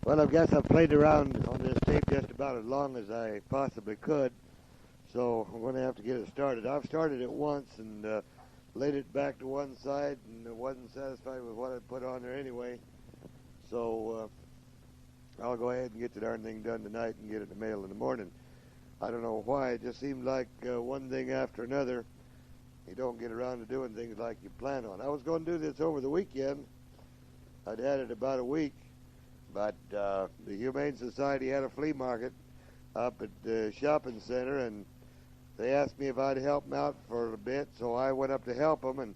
Well, I guess I've played around on this tape just about as long as I possibly could, so I'm going to have to get it started. I've started it once and laid it back to one side and wasn't satisfied with what I put on there anyway, so I'll go ahead and get the darn thing done tonight and get it in the mail in the morning. I don't know why, it just seemed like one thing after another. You don't get around to doing things like you plan on. I was going to do this over the weekend. I'd had it about a week. But the Humane Society had a flea market up at the shopping center, and they asked me if I'd help them out for a bit, so I went up to help them, and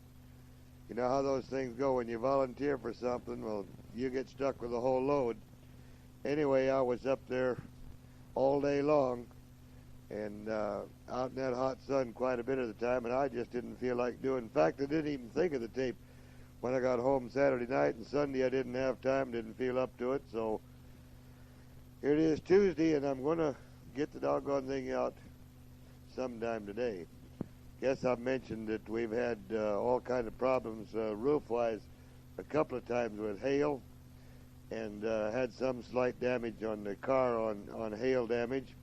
you know how those things go. When you volunteer for something, well, you get stuck with the whole load. Anyway, I was up there all day long and out in that hot sun quite a bit of the time, and I just didn't feel like doing. In fact, I didn't even think of the tape. When I got home Saturday night, and Sunday I didn't have time, didn't feel up to it, so here it is Tuesday, and I'm going to get the doggone thing out sometime today. Guess I've mentioned that we've had all kind of problems roof-wise a couple of times with hail, and had some slight damage on the car on hail damage.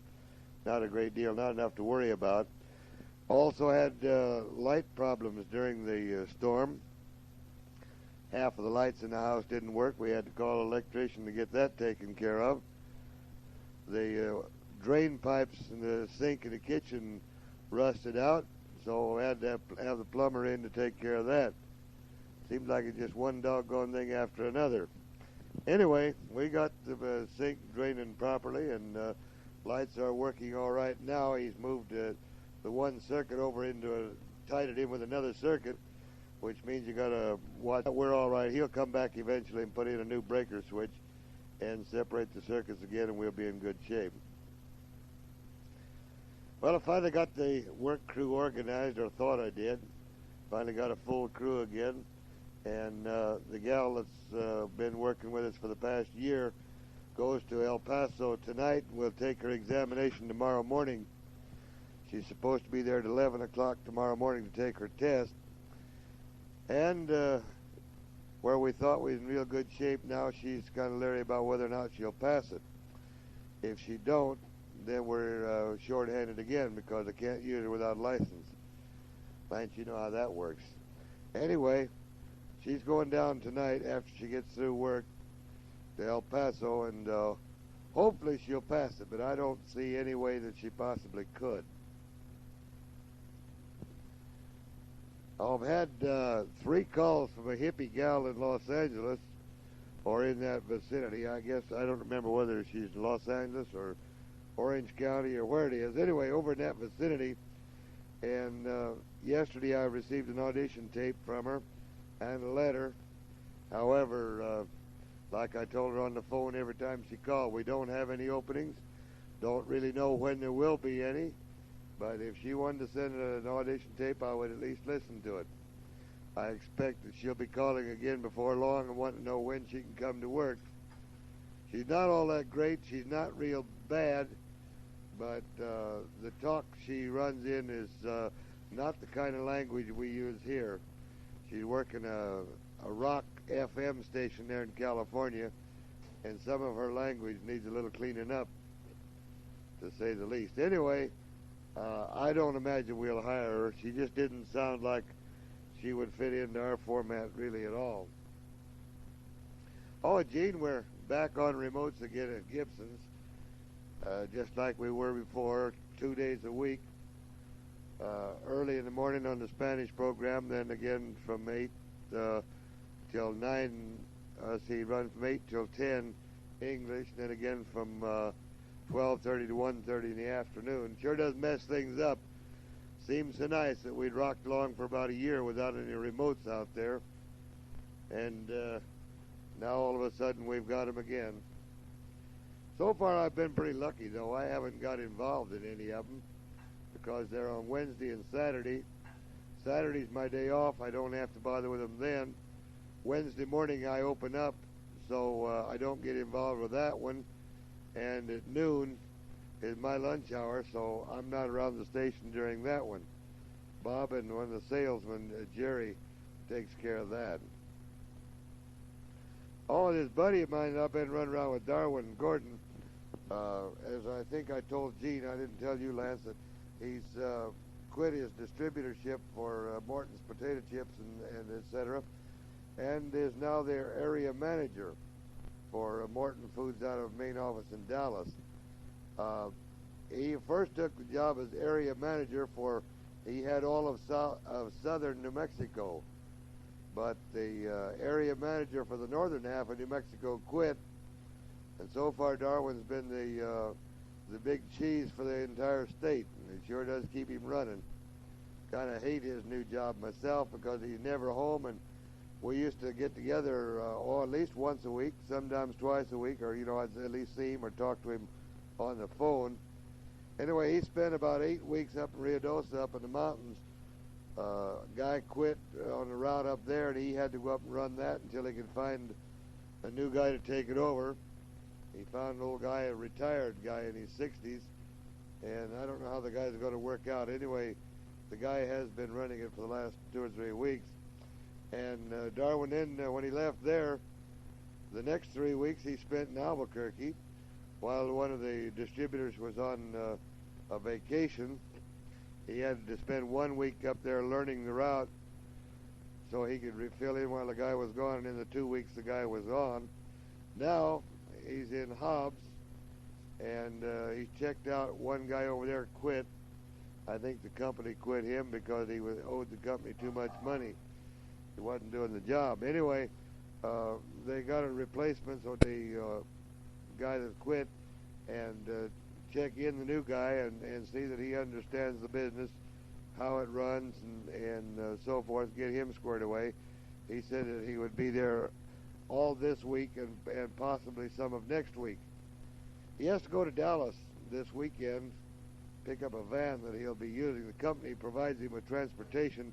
Not a great deal, not enough to worry about. Also had light problems during the storm. Half of the lights in the house didn't work. We had to call an electrician to get that taken care of. The drain pipes in the sink in the kitchen rusted out, so we had to have the plumber in to take care of that. Seemed like it's just one doggone thing after another. Anyway, we got the sink draining properly, and lights are working all right now. He's moved the one circuit over tied it in with another circuit, which means you got to watch. We're all right. He'll come back eventually and put in a new breaker switch and separate the circuits again, and we'll be in good shape. Well, I finally got the work crew organized, or thought I did. Finally got a full crew again, and the gal that's been working with us for the past year goes to El Paso tonight. We'll take her examination tomorrow morning. She's supposed to be there at 11 o'clock tomorrow morning to take her test. And where we thought we was in real good shape, now she's kind of leery about whether or not she'll pass it. If she don't, then we're short-handed again because I can't use her without a license. Lance, you know how that works. Anyway, she's going down tonight after she gets through work to El Paso, and hopefully she'll pass it, but I don't see any way that she possibly could. I've had 3 calls from a hippie gal in Los Angeles, or in that vicinity. I guess I don't remember whether she's in Los Angeles or Orange County or where it is. Anyway, over in that vicinity. And yesterday I received an audition tape from her and a letter. However, like I told her on the phone every time she called, we don't have any openings. Don't really know when there will be any. But if she wanted to send an audition tape, I would at least listen to it. I expect that she'll be calling again before long and want to know when she can come to work. She's not all that great. She's not real bad, but the talk she runs in is not the kind of language we use here. She's working a rock FM station there in California, and some of her language needs a little cleaning up, to say the least. Anyway, I don't imagine we'll hire her. She just didn't sound like she would fit into our format really at all. Oh, Gene, we're back on remotes again at Gibson's, just like we were before, 2 days a week. Early in the morning on the Spanish program, then again from 8 till 9, run from 8 till 10 English, then again from 12:30 to 1:30 in the afternoon. Sure does mess things up. Seems so nice that we'd rocked along for about a year without any remotes out there, and now all of a sudden we've got them again. So far I've been pretty lucky, though. I haven't got involved in any of them because they're on Wednesday and Saturday. Saturday's my day off. I don't have to bother with them then. Wednesday morning I open up, so I don't get involved with that one. And at noon is my lunch hour, so I'm not around the station during that one. Bob and one of the salesmen, Jerry, takes care of that. Oh, this buddy of mine that I've been running around with, Darwin Gordon, as I think I told Gene, I didn't tell you, Lance, that he's quit his distributorship for Morton's potato chips and et cetera, and is now their area manager for Morton Foods out of main office in Dallas. He first took the job as area manager for, he had all of southern New Mexico, but the area manager for the northern half of New Mexico quit, and so far Darwin's been the big cheese for the entire state, and it sure does keep him running. Kind of hate his new job myself because he's never home, and we used to get together at least once a week, sometimes twice a week, or I'd at least see him or talk to him on the phone. Anyway, he spent about 8 weeks up in Rio Dosa, up in the mountains. Guy quit on the route up there, and he had to go up and run that until he could find a new guy to take it over. He found an old guy, a retired guy in his 60s, and I don't know how the guy's going to work out. Anyway, the guy has been running it for the last 2 or 3 weeks. And Darwin then, when he left there, the next 3 weeks he spent in Albuquerque while one of the distributors was on a vacation. He had to spend 1 week up there learning the route so he could fill in while the guy was gone, and in the 2 weeks the guy was on. Now he's in Hobbs, and he checked out. One guy over there quit. I think the company quit him because he owed the company too much money. He wasn't doing the job. Anyway, they got a replacement, so the guy that quit, and check in the new guy and see that he understands the business, how it runs, and so forth, get him squared away. He said that he would be there all this week and possibly some of next week. He has to go to Dallas this weekend, pick up a van that he'll be using. The company provides him with transportation,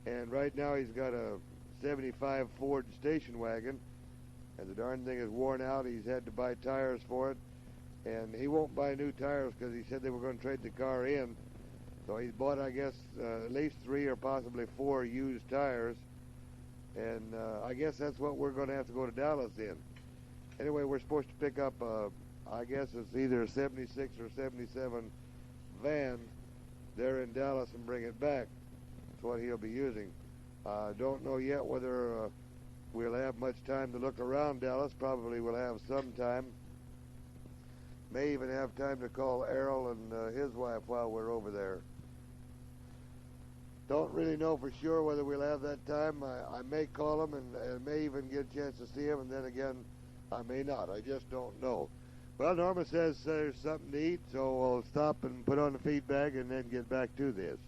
and right now he's got a 75 Ford station wagon, and the darn thing is worn out. He's had to buy tires for it, and he won't buy new tires because he said they were going to trade the car in. So he's bought, I guess, at least 3 or possibly 4 used tires, and I guess that's what we're going to have to go to Dallas in. Anyway, we're supposed to pick up, I guess it's either a 76 or 77 van there in Dallas and bring it back. That's what he'll be using. Don't know yet whether we'll have much time to look around Dallas. Probably we'll have some time. May even have time to call Errol and his wife while we're over there. Don't really know for sure whether we'll have that time. I may call him and may even get a chance to see him, and then again, I may not. I just don't know. Well, Norma says there's something to eat, so we'll stop and put on the feedback and then get back to this.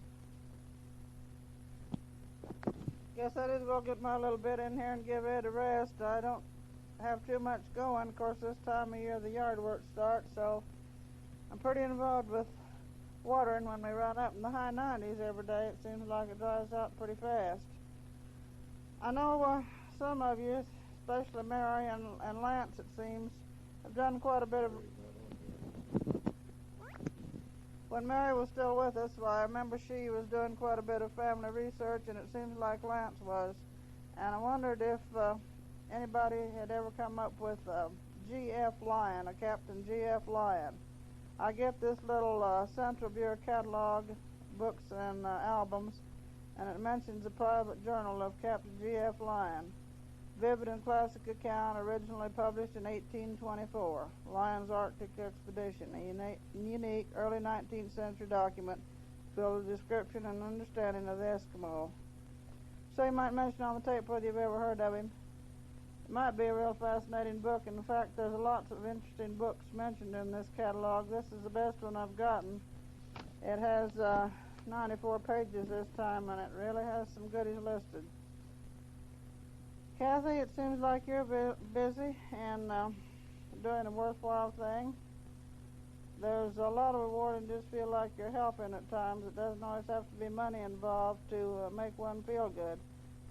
Guess I just go get my little bit in here and give Ed a rest. I don't have too much going. Of course, this time of year the yard work starts, so I'm pretty involved with watering. When we run up in the high 90s every day, it seems like it dries out pretty fast. I know some of you, especially Mary and Lance, it seems, have done quite a bit of... When Mary was still with us, well, I remember she was doing quite a bit of family research, and it seems like Lance was. And I wondered if anybody had ever come up with G.F. Lyon, a Captain G.F. Lyon. I get this little Central Bureau catalog, books and albums, and it mentions a private journal of Captain G.F. Lyon. Vivid and classic account, originally published in 1824. Lyon's Arctic Expedition, a unique early 19th century document filled with description and understanding of the Eskimo. So you might mention on the tape whether you've ever heard of him. It might be a real fascinating book. In fact, there's lots of interesting books mentioned in this catalog. This is the best one I've gotten. It has 94 pages this time, and it really has some goodies listed. Kathy, it seems like you're busy and doing a worthwhile thing. There's a lot of reward and just feel like you're helping at times. It doesn't always have to be money involved to make one feel good.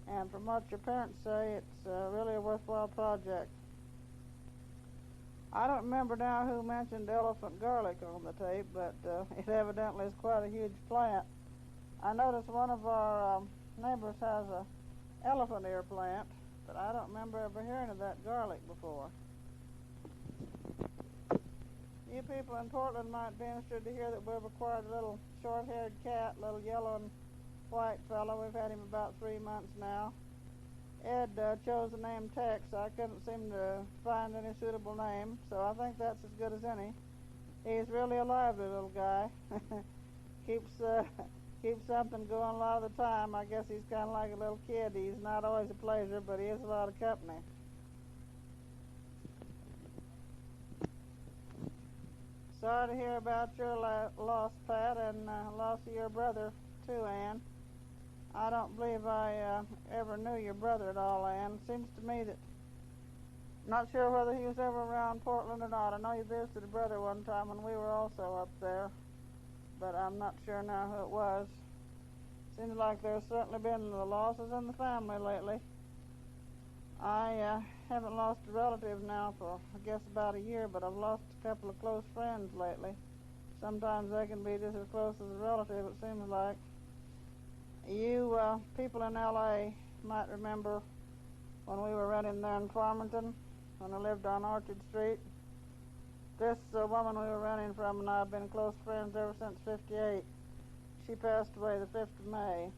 And from what your parents say, it's really a worthwhile project. I don't remember now who mentioned elephant garlic on the tape, but it evidently is quite a huge plant. I noticed one of our neighbors has a elephant ear plant, but I don't remember ever hearing of that garlic before. You people in Portland might be interested to hear that we've acquired a little short-haired cat, little yellow and white fellow. We've had him about 3 months now. Ed chose the name Tex. I couldn't seem to find any suitable name, so I think that's as good as any. He's really a lively little guy. keeps something going a lot of the time. I guess he's kind of like a little kid. He's not always a pleasure, but he is a lot of company. Sorry to hear about your loss, Pat, and loss of your brother, too, Ann. I don't believe I ever knew your brother at all, Ann. Seems to me that... Not sure whether he was ever around Portland or not. I know you visited a brother one time when we were also up there, but I'm not sure now who it was. Seems like there's certainly been the losses in the family lately. I haven't lost a relative now for, I guess, about a year, but I've lost a couple of close friends lately. Sometimes they can be just as close as a relative, it seems like. You people in L.A. might remember when we were renting there in Farmington, when I lived on Orchard Street. This woman we were renting from and I have been close friends ever since '58. She passed away the 5th of May.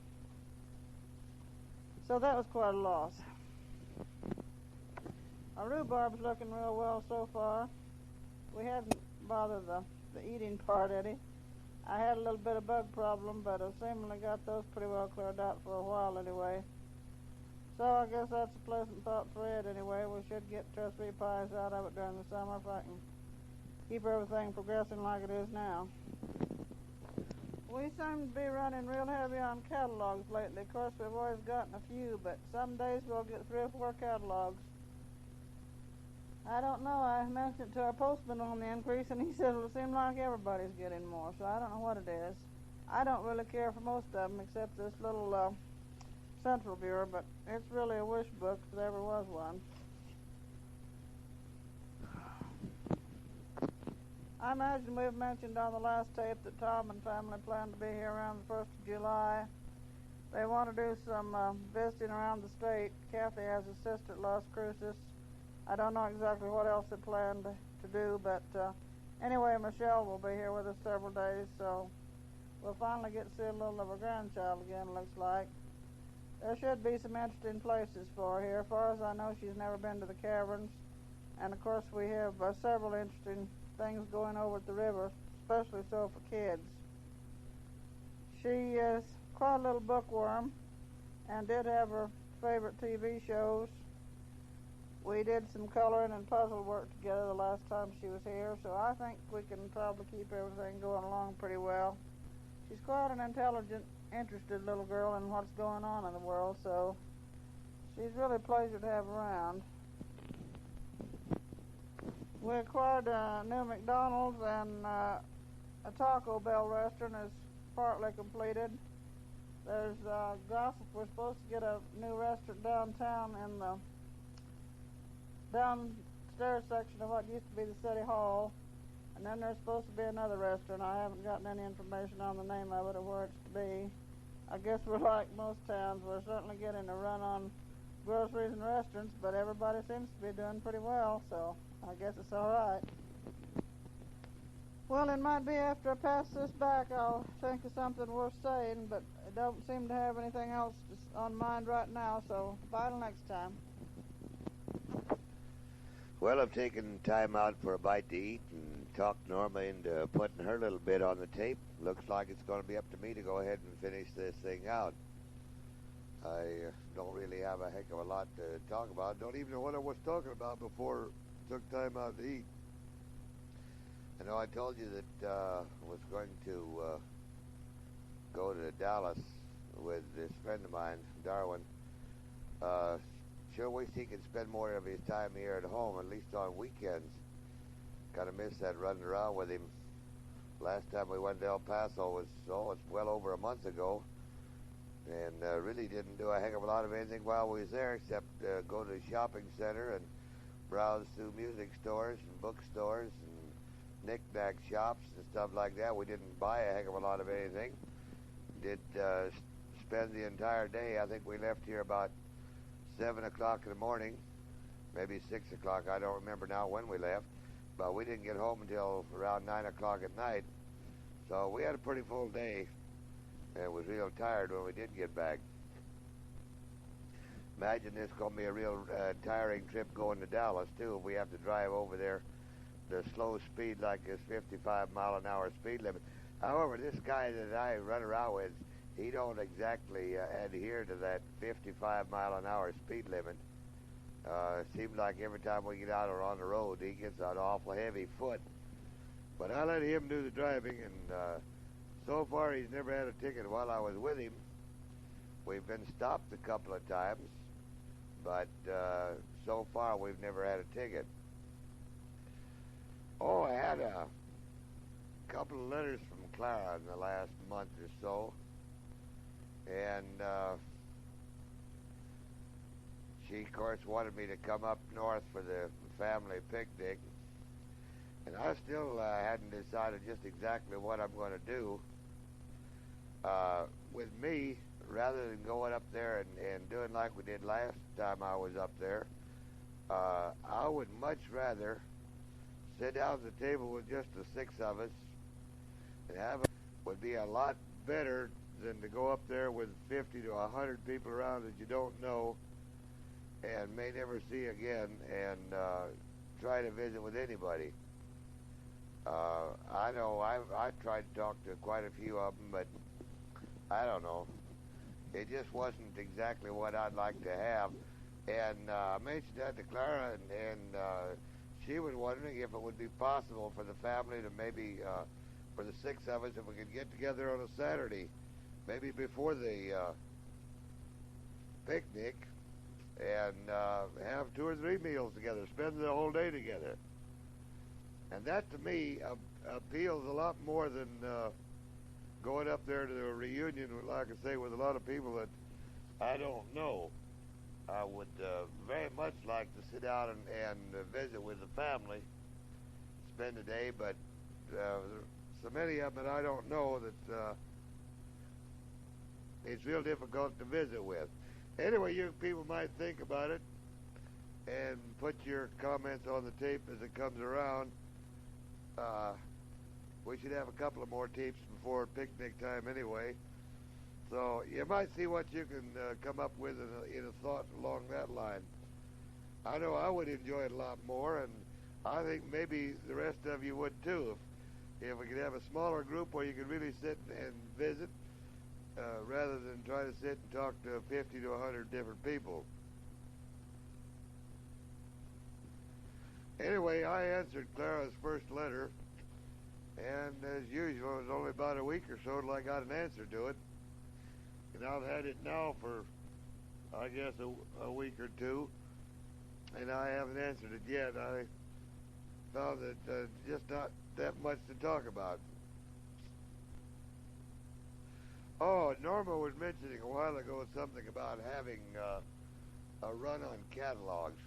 So that was quite a loss. Our rhubarb's looking real well so far. We haven't bothered the eating part any. I had a little bit of bug problem, but I've seemingly got those pretty well cleared out for a while anyway. So I guess that's a pleasant thought for Ed anyway. We should get 2 or 3 pies out of it during the summer if I can keep everything progressing like it is now. We seem to be running real heavy on catalogs lately. Of course, we've always gotten a few, but some days we'll get 3 or 4 catalogs. I don't know. I mentioned it to our postman on the increase, and he said it seems like everybody's getting more, so I don't know what it is. I don't really care for most of them except this little Central Bureau, but it's really a wish book if there ever was one. I imagine we've mentioned on the last tape that Tom and family plan to be here around the 1st of July. They want to do some visiting around the state. Kathy has a sister at Las Cruces. I don't know exactly what else they plan to do, but anyway, Michelle will be here with us several days, so we'll finally get to see a little of her grandchild again, looks like. There should be some interesting places for her here. As far as I know, she's never been to the caverns, and of course we have several interesting things going over at the river, especially so for kids. She is quite a little bookworm and did have her favorite TV shows. We did some coloring and puzzle work together the last time she was here, so I think we can probably keep everything going along pretty well. She's quite an intelligent, interested little girl in what's going on in the world, so she's really a pleasure to have around. We acquired a new McDonald's, and a Taco Bell restaurant is partly completed. There's gossip we're supposed to get a new restaurant downtown in the downstairs section of what used to be the City Hall, and then there's supposed to be another restaurant. I haven't gotten any information on the name of it or where it's to be. I guess we're like most towns. We're certainly getting a run on groceries and restaurants, but everybody seems to be doing pretty well, so I guess it's all right. Well, it might be after I pass this back I'll think of something worth saying, but I don't seem to have anything else on mind right now, so bye till next time. Well, I've taken time out for a bite to eat and talked Norma into putting her little bit on the tape. Looks like it's going to be up to me to go ahead and finish this thing out. I don't really have a heck of a lot to talk about. Don't even know what I was talking about before I took time out to eat. I know I told you that I was going to go to Dallas with this friend of mine, Darwin. Sure wish he could spend more of his time here at home, at least on weekends. Kind of miss that running around with him. Last time we went to El Paso was, it's well over a month ago, and really didn't do a heck of a lot of anything while we was there except go to the shopping center and browse through music stores and bookstores and knick-knack shops and stuff like that. We didn't buy a heck of a lot of anything. Did spend the entire day. I think we left here about 7 o'clock in the morning, maybe 6 o'clock. I don't remember now when we left, but we didn't get home until around 9 o'clock at night. So we had a pretty full day and was real tired when we did get back. Imagine this is going to be a real tiring trip going to Dallas, too, if we have to drive over there the slow speed like this 55-mile-an-hour speed limit. However, this guy that I run around with, he don't exactly adhere to that 55-mile-an-hour speed limit. It seems like every time we get out or on the road, he gets an awful heavy foot. But I let him do the driving, and so far he's never had a ticket while I was with him. We've been stopped a couple of times, but so far we've never had a ticket. Oh, I had a couple of letters from Clara in the last month or so, and she, of course, wanted me to come up north for the family picnic, and I still hadn't decided just exactly what I'm going to do. With me, rather than going up there and doing like we did last time I was up there, I would much rather sit down at the table with just the 6 of us and have it. Would be a lot better than to go up there with 50 to 100 people around that you don't know and may never see again, and try to visit with anybody. I know I've tried to talk to quite a few of them, but I don't know. It just wasn't exactly what I'd like to have. And I mentioned that to Clara, and she was wondering if it would be possible for the family to maybe, for the 6 of us, if we could get together on a Saturday, maybe before the picnic, and have 2 or 3 meals together, spend the whole day together. And that, to me, appeals a lot more than going up there to a reunion, like I say, with a lot of people that I don't know. I would very much like to sit down and visit with the family, spend a day, but so many of them that I don't know that it's real difficult to visit with. Anyway, you people might think about it and put your comments on the tape as it comes around. We should have a couple of more tapes before picnic time anyway. So you might see what you can come up with in a thought along that line. I know I would enjoy it a lot more, and I think maybe the rest of you would too. If we could have a smaller group where you could really sit and visit, rather than try to sit and talk to 50 to 100 different people. Anyway, I answered Clara's first letter, and as usual, it was only about a week or so till I got an answer to it. And I've had it now for, I guess, a week or two, and I haven't answered it yet. I found that just not that much to talk about. Oh, Norma was mentioning a while ago something about having a run on catalogs.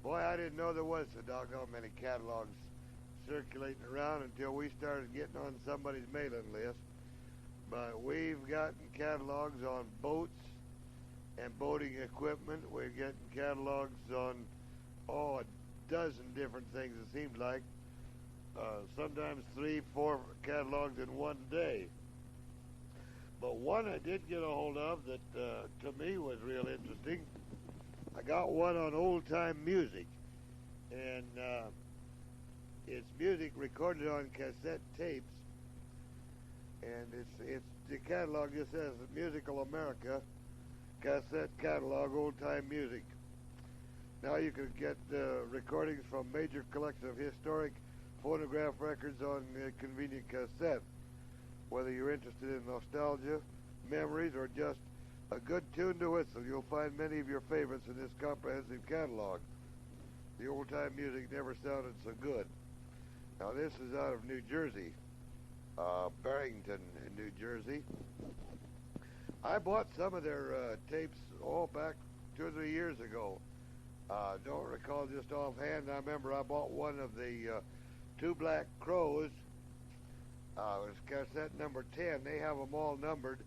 Boy, I didn't know there was so doggone many catalogs circulating around until we started getting on somebody's mailing list. But we've gotten catalogs on boats and boating equipment. We're getting catalogs on, a dozen different things, it seems like. Sometimes 3, 4 catalogs in one day. But one I did get a hold of that to me was real interesting. I got one on old-time music, and it's music recorded on cassette tapes, and it's the catalog just says Musical America cassette catalog old-time music. Now you can get recordings from major collection of historic phonograph records on convenient cassette. Whether you're interested in nostalgia, memories, or just a good tune to whistle, you'll find many of your favorites in this comprehensive catalog. The old-time music never sounded so good. Now this is out of New Jersey, Barrington, New Jersey. I bought some of their tapes all back 2 or 3 years ago. Don't recall just offhand. I remember I bought one of the Two Black Crows. It was cassette number 10. They have them all numbered.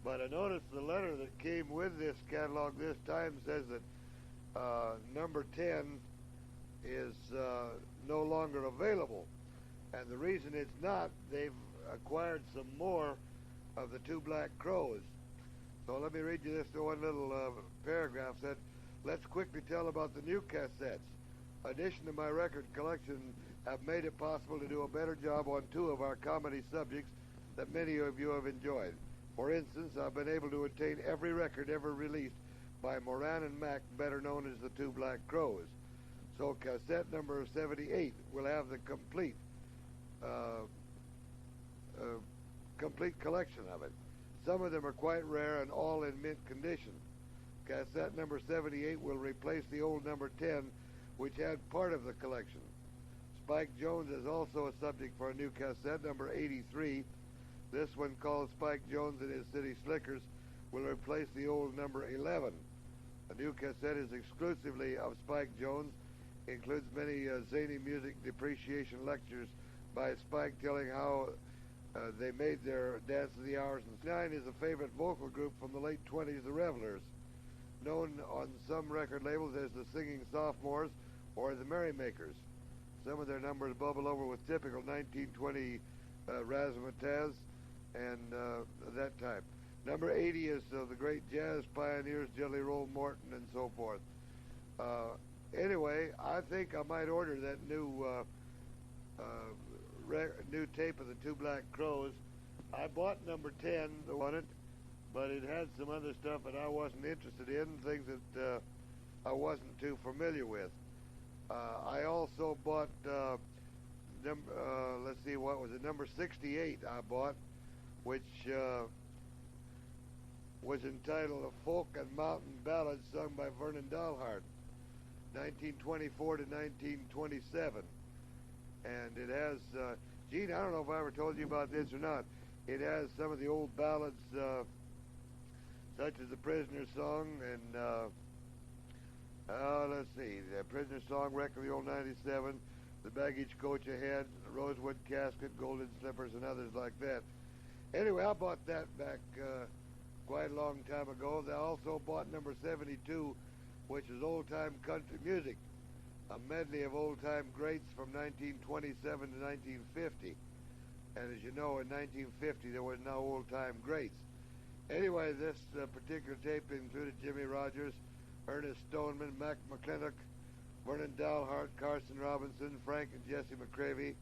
But I noticed the letter that came with this catalog this time says that number 10 is no longer available. And the reason it's not, they've acquired some more of the Two Black Crows. So let me read you this one little paragraph. Said, let's quickly tell about the new cassettes. Addition to my record collection have made it possible to do a better job on two of our comedy subjects that many of you have enjoyed. For instance, I've been able to obtain every record ever released by Moran and Mack, better known as the Two Black Crows. So cassette number 78 will have the complete collection of it. Some of them are quite rare and all in mint condition. Cassette number 78 will replace the old number 10, which had part of the collection. Spike Jones is also a subject for a new cassette, number 83. This one, called Spike Jones and His City Slickers, will replace the old number 11. A new cassette is exclusively of Spike Jones, includes many zany music depreciation lectures by Spike telling how they made their Dance of the Hours. And 9 is a favorite vocal group from the late 20s, the Revelers, known on some record labels as the Singing Sophomores or the Merrymakers. Some of their numbers bubble over with typical 1920 razzmatazz and that type. Number 80 is the great jazz pioneers, Jelly Roll Morton and so forth. Anyway, I think I might order that new new tape of the Two Black Crows. I bought number 10, the one it, but it had some other stuff that I wasn't interested in, things that I wasn't too familiar with. I also bought let's see, what was it, number 68 I bought, which was entitled A Folk and Mountain Ballad sung by Vernon Dalhart, 1924 to 1927. And it has, Gene, I don't know if I ever told you about this or not, it has some of the old ballads, such as the Prisoner's Song and, let's see, the Prisoner's Song, Wreck of the Old 97, The Baggage Coach Ahead, Rosewood Casket, Golden Slippers, and others like that. Anyway, I bought that back quite a long time ago. I also bought number 72, which is old-time country music, a medley of old-time greats from 1927 to 1950. And as you know, in 1950 there was no old-time greats. Anyway, this particular tape included Jimmy Rogers, Ernest Stoneman, Mac McClintock, Vernon Dalhart, Carson Robinson, Frank and Jesse McCravey,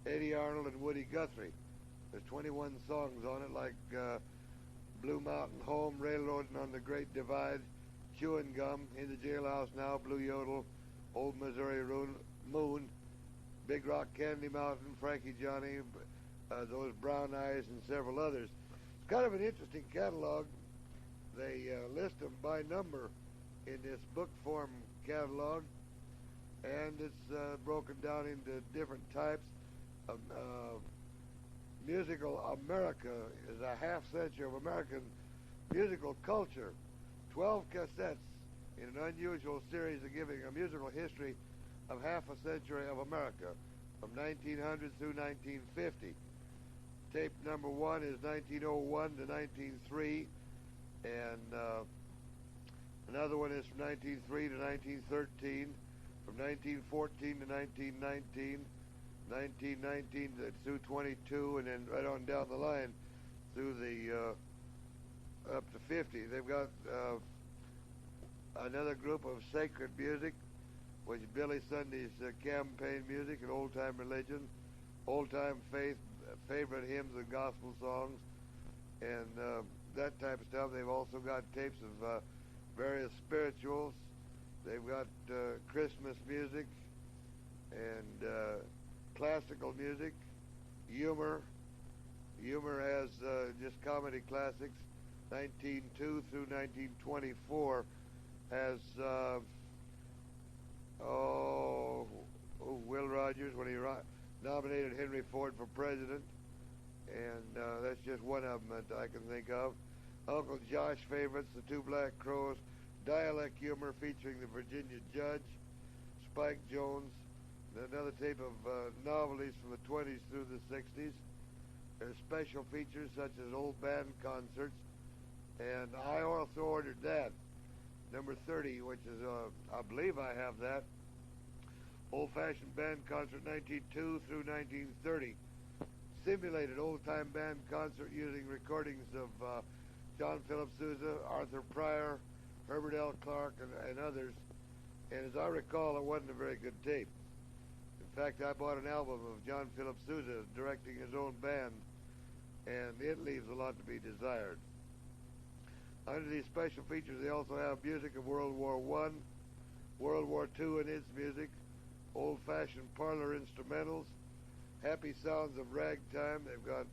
Eddie Arnold, and Woody Guthrie. There's 21 songs on it, like Blue Mountain Home, Railroading on the Great Divide, Chewing Gum, In the Jailhouse Now, Blue Yodel, Old Missouri Moon, Big Rock Candy Mountain, Frankie Johnny, Those Brown Eyes, and several others. It's kind of an interesting catalog. They list them by number in this book form catalog, and it's broken down into different types. Musical America is a half century of American musical culture. 12 cassettes in an unusual series of giving a musical history of half a century of America, from 1900 through 1950. Tape number 1 is 1901 to 1903, and another one is from 1903 to 1913, from 1914 to 1919, 1919 through 22, and then right on down the line through the up to 50. They've got another group of sacred music, which is Billy Sunday's campaign music and old-time religion, old-time faith, favorite hymns and gospel songs, and that type of stuff. They've also got tapes of various spirituals. They've got Christmas music and classical music, humor. Humor has just comedy classics. 1902 through 1924 has Will Rogers when he nominated Henry Ford for president, and that's just one of them that I can think of. Uncle Josh favorites, The Two Black Crows, dialect humor featuring the Virginia Judge, Spike Jones, another tape of novelties from the 20s through the 60s. There's special features such as old band concerts, And I also ordered that, number 30, which is, I believe I have that, old-fashioned band concert 1902 through 1930. Simulated old-time band concert using recordings of John Philip Sousa, Arthur Pryor, Herbert L. Clark, and others. And as I recall, it wasn't a very good tape. In fact, I bought an album of John Philip Sousa directing his own band, and it leaves a lot to be desired. Under these special features, they also have music of World War I, World War II and its music, old-fashioned parlor instrumentals, happy sounds of ragtime. They've got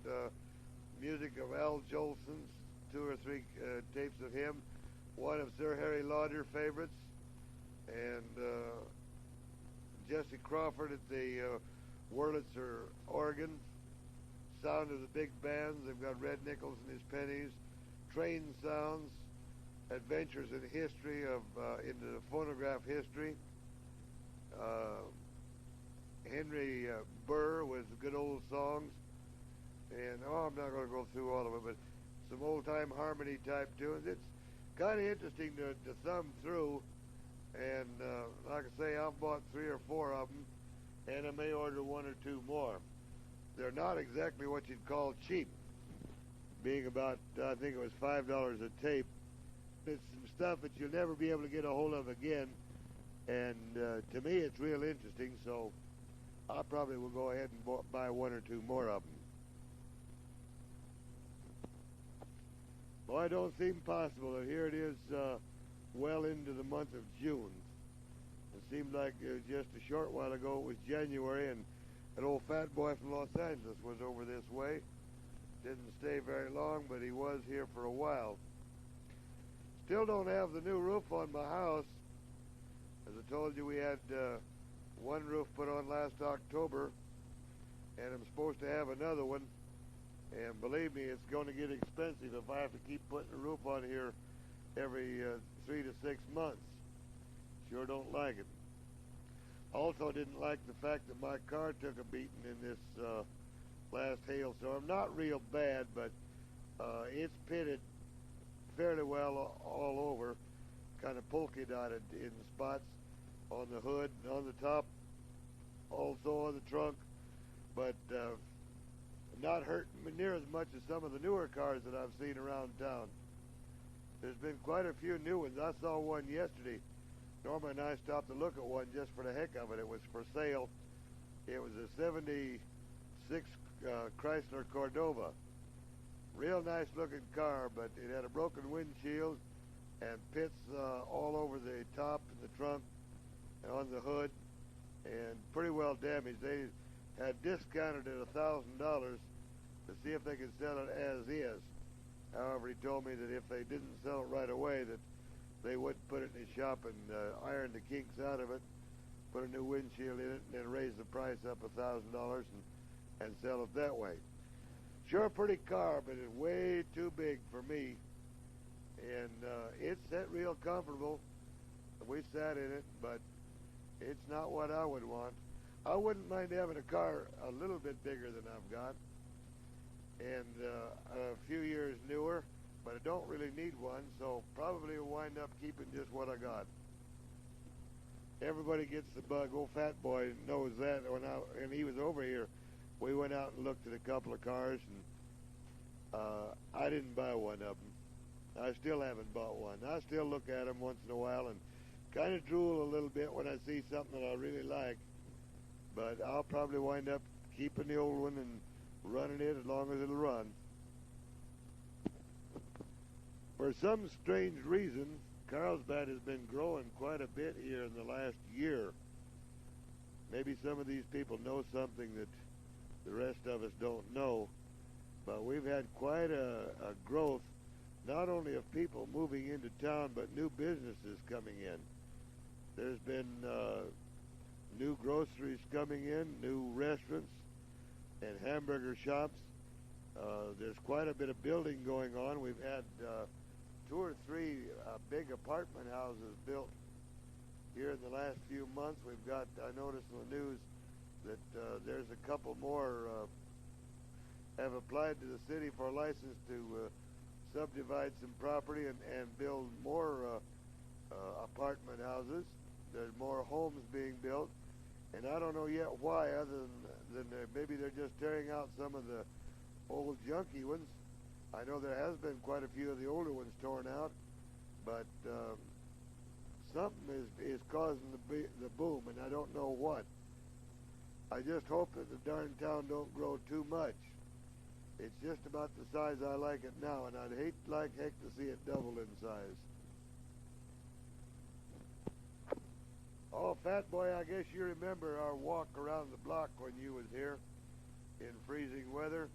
music of Al Jolson's, 2 or 3 tapes of him, one of Sir Harry Lauder favorites, and Jesse Crawford at the Wurlitzer organ, sound of the big bands. They've got Red Nichols and his Pennies, train sounds, adventures in history of into the phonograph history. Henry Burr with good old songs, and I'm not going to go through all of it, but some old-time harmony type tunes. It's kind of interesting to thumb through, and like I say, I've bought 3 or 4 of them, and I may order 1 or 2 more. They're not exactly what you'd call cheap, being about, I think it was $5 a tape. It's some stuff that you'll never be able to get a hold of again, and to me it's real interesting, so I probably will go ahead and buy 1 or 2 more of them. Boy, it don't seem possible, and here it is well into the month of June. It seemed like just a short while ago it was January, and an old fat boy from Los Angeles was over this way. Didn't stay very long, but he was here for a while. Still don't have the new roof on my house. As I told you, we had one roof put on last October, and I'm supposed to have another one. And believe me, it's going to get expensive if I have to keep putting a roof on here every 3 to 6 months. Sure don't like it. Also didn't like the fact that my car took a beating in this last hailstorm. Not real bad, but it's pitted fairly well all over, kind of polka dotted in spots on the hood and on the top, also on the trunk, but not hurting me near as much as some of the newer cars that I've seen around town. There's been quite a few new ones. I saw one yesterday. Norma and I stopped to look at one just for the heck of it. It was for sale. It was a 76 Chrysler Cordova. Real nice looking car, but it had a broken windshield and pits all over the top and the trunk and on the hood, and pretty well damaged. They had discounted it $1,000 to see if they could sell it as is. However, he told me that if they didn't sell it right away, that they would put it in his shop and iron the kinks out of it, put a new windshield in it, and then raise the price up $1,000 and sell it that way. Sure, a pretty car, but it's way too big for me. And it's sat real comfortable. We sat in it, but it's not what I would want. I wouldn't mind having a car a little bit bigger than I've got, and a few years newer, but I don't really need one, so probably will wind up keeping just what I got. Everybody gets the bug. Old fat boy knows that. When he was over here, we went out and looked at a couple of cars, and I didn't buy one of them. I still haven't bought one. I still look at them once in a while and kind of drool a little bit when I see something that I really like, but I'll probably wind up keeping the old one and running it as long as it'll run. For some strange reason, Carlsbad has been growing quite a bit here in the last year. Maybe some of these people know something that the rest of us don't know, but we've had quite a growth, not only of people moving into town, but new businesses coming in. There's been new groceries coming in, new restaurants, and hamburger shops. There's quite a bit of building going on. We've had 2 or 3 big apartment houses built here in the last few months. We've got, I noticed in the news that there's a couple more have applied to the city for a license to subdivide some property and build more apartment houses. There's more homes being built, and I don't know yet why, other than maybe they're just tearing out some of the old junky ones. I know there has been quite a few of the older ones torn out, but something is causing the boom, and I don't know what. I just hope that the darn town don't grow too much. It's just about the size I like it now, and I'd hate like heck to see it double in size. Oh, Fat Boy, I guess you remember our walk around the block when you was here in freezing weather.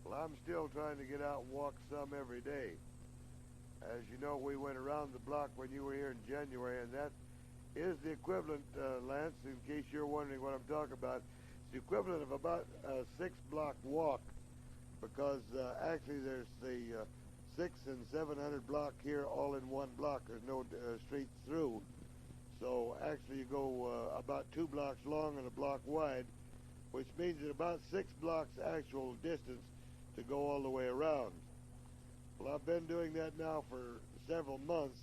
Well, I'm still trying to get out and walk some every day. As you know, we went around the block when you were here in January, and that is the equivalent, Lance, in case you're wondering what I'm talking about. It's the equivalent of about a 6-block walk, because actually there's the 600 and 700 block here all in one block. There's no streets through. So actually you go about 2 blocks long and a block wide, which means that about 6 blocks actual distance to go all the way around. Well, I've been doing that now for several months,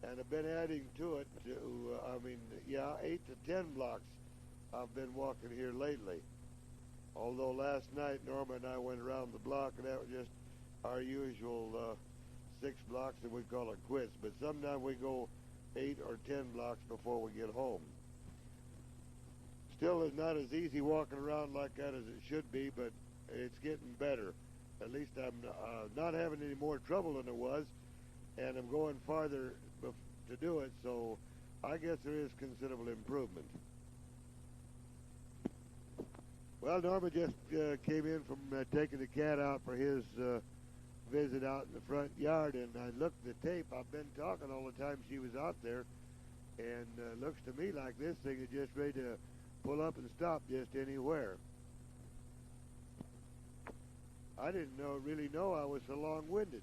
and I've been adding to it to, 8 to 10 blocks I've been walking here lately. Although last night Norma and I went around the block, and that was just our usual 6 blocks, and we call it quits. But sometimes we go 8 or 10 blocks before we get home. Still, it's not as easy walking around like that as it should be, but it's getting better. At least I'm not having any more trouble than it was, and I'm going farther to do it, so I guess there is considerable improvement. Well, Norma just came in from taking the cat out for his visit out in the front yard, and I looked at the tape. I've been talking all the time she was out there, and looks to me like this thing is just ready to pull up and stop just anywhere. I didn't really know I was so long-winded.